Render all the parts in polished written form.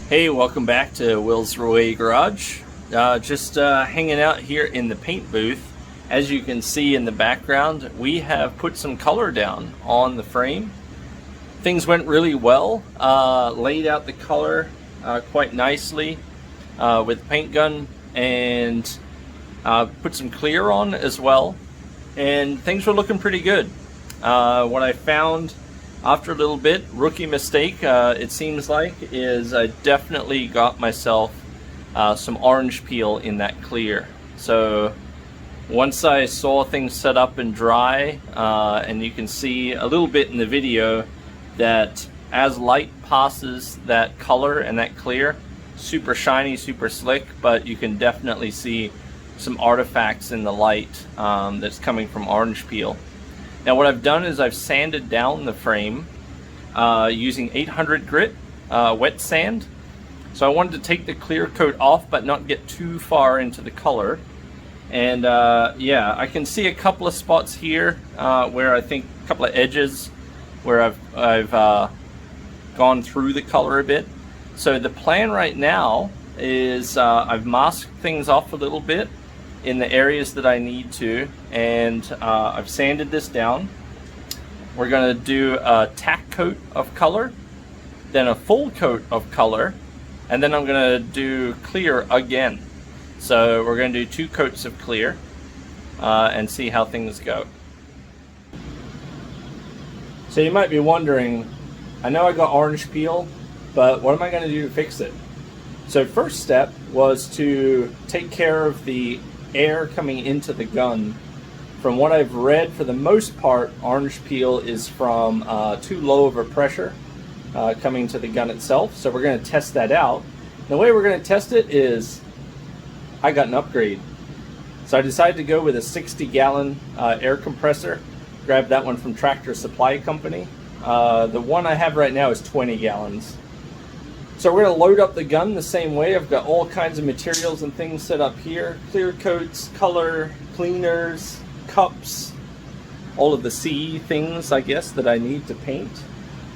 Hey, welcome back to Will's Roy Garage. Just hanging out here in the paint booth. As you can see in the background, we have put some color down on the frame. Things went really well. Laid out the color quite nicely with the paint gun, and put some clear on as well. And things were looking pretty good. What I found after a little bit, rookie mistake, it seems like, is I definitely got myself some orange peel in that clear. So once I saw things set up and dry, and you can see a little bit in the video that as light passes that color and that clear, super shiny, super slick, but you can definitely see some artifacts in the light that's coming from orange peel. Now what I've done is I've sanded down the frame using 800 grit wet sand. So I wanted to take the clear coat off but not get too far into the color. And yeah, I can see a couple of spots here where I think a couple of edges where I've gone through the color a bit. So the plan right now is I've masked things off a little bit in the areas that I need to, and I've sanded this down. We're going to do a tack coat of color, then a full coat of color, and then I'm going to do clear again. So we're going to do 2 coats of clear and see how things go. So you might be wondering, I know I got orange peel, but what am I going to do to fix it? So first step was to take care of the air coming into the gun. From what I've read, for the most part, orange peel is from too low of a pressure coming to the gun itself. So we're going to test that out. The way we're going to test it is, I got an upgrade. So I decided to go with a 60-gallon air compressor. Grabbed that one from Tractor Supply Company. The one I have right now is 20 gallons. So we're going to load up the gun the same way. I've got all kinds of materials and things set up here. Clear coats, color, cleaners, cups, all of the CE things, I guess, that I need to paint.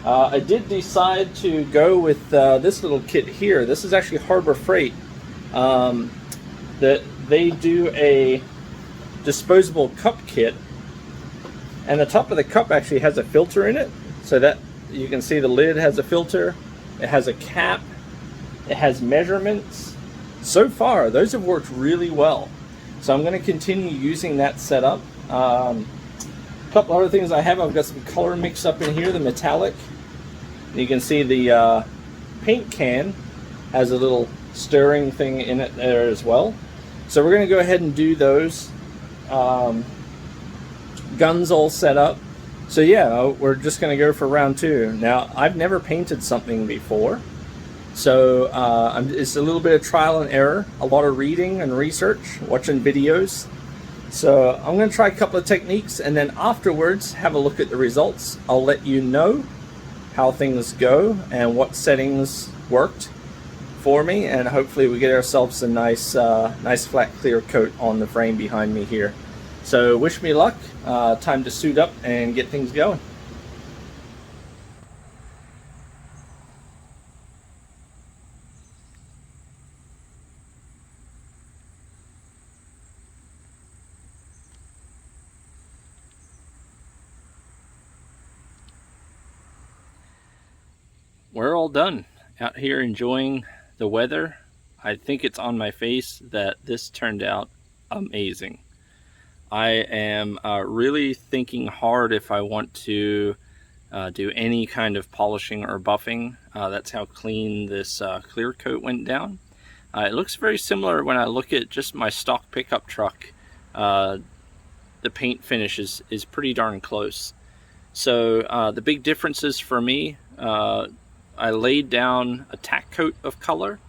I did decide to go with this little kit here. This is actually Harbor Freight. That they do a disposable cup kit. And the top of the cup actually has a filter in it. So that you can see the lid has a filter. It has a cap, it has measurements. So far, those have worked really well. So I'm going to continue using that setup. A couple other things I have, I've got some color mix up in here, the metallic. You can see the paint can has a little stirring thing in it there as well. So we're going to go ahead and do those. Guns all set up. So yeah, we're just going to go for round 2. Now, I've never painted something before, so it's a little bit of trial and error, a lot of reading and research, watching videos. So I'm going to try a couple of techniques, and then afterwards have a look at the results. I'll let you know how things go and what settings worked for me, and hopefully we get ourselves a nice flat clear coat on the frame behind me here. So wish me luck. Time to suit up and get things going. We're all done out here enjoying the weather. I think it's on my face that this turned out amazing. I am really thinking hard if I want to do any kind of polishing or buffing. That's how clean this clear coat went down. It looks very similar when I look at just my stock pickup truck. The paint finish is pretty darn close. So the big differences for me, I laid down a tack coat of color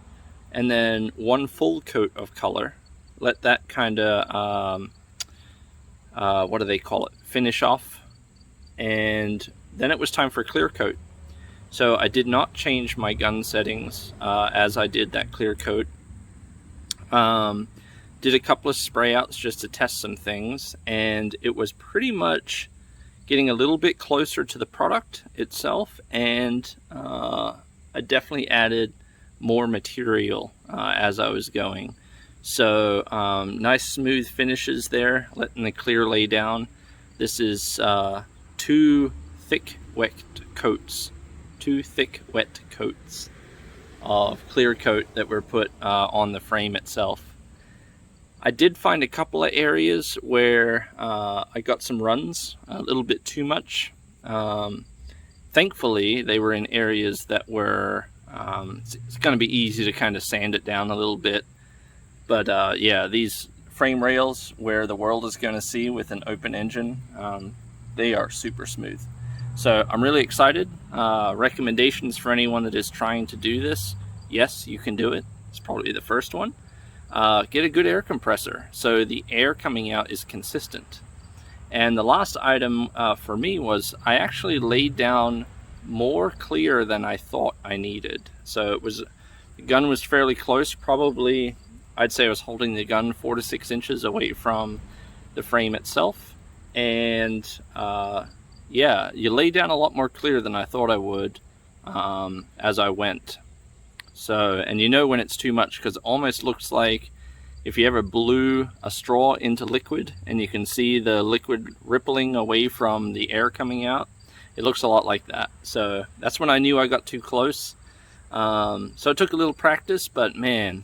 and then 1 full coat of color. Let that kind of what do they call it, finish off, and then it was time for clear coat. So I did not change my gun settings as I did that clear coat. Did a couple of spray outs just to test some things, and it was pretty much getting a little bit closer to the product itself, and I definitely added more material as I was going. So nice smooth finishes there, letting the clear lay down. This is 2 thick wet coats of clear coat that were put on the frame itself. I did find a couple of areas where I got some runs, a little bit too much. Thankfully, they were in areas that were, it's going to be easy to kind of sand it down a little bit. But yeah, these frame rails where the world is going to see with an open engine, they are super smooth. So I'm really excited. Recommendations for anyone that is trying to do this: yes, you can do it. It's probably the first one. Get a good air compressor so the air coming out is consistent. And the last item for me was I actually laid down more clear than I thought I needed. So the gun was fairly close, probably I'd say I was holding the gun 4 to 6 inches away from the frame itself. And yeah, you lay down a lot more clear than I thought I would as I went. So, and you know when it's too much, because it almost looks like if you ever blew a straw into liquid and you can see the liquid rippling away from the air coming out, it looks a lot like that. So that's when I knew I got too close. So it took a little practice, but man,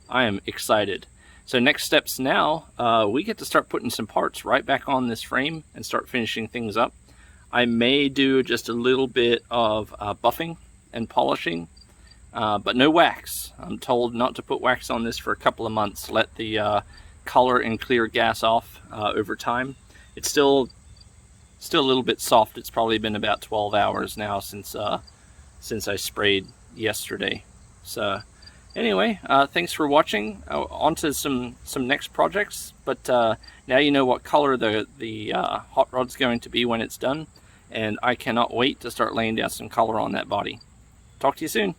I am excited. So next steps now, we get to start putting some parts right back on this frame and start finishing things up. I may do just a little bit of buffing and polishing, but no wax. I'm told not to put wax on this for a couple of months. Let the color and clear gas off over time. It's still a little bit soft. It's probably been about 12 hours now since I sprayed yesterday. So anyway, thanks for watching. On to some next projects, but now you know what color the hot rod's going to be when it's done, and I cannot wait to start laying down some color on that body. Talk to you soon.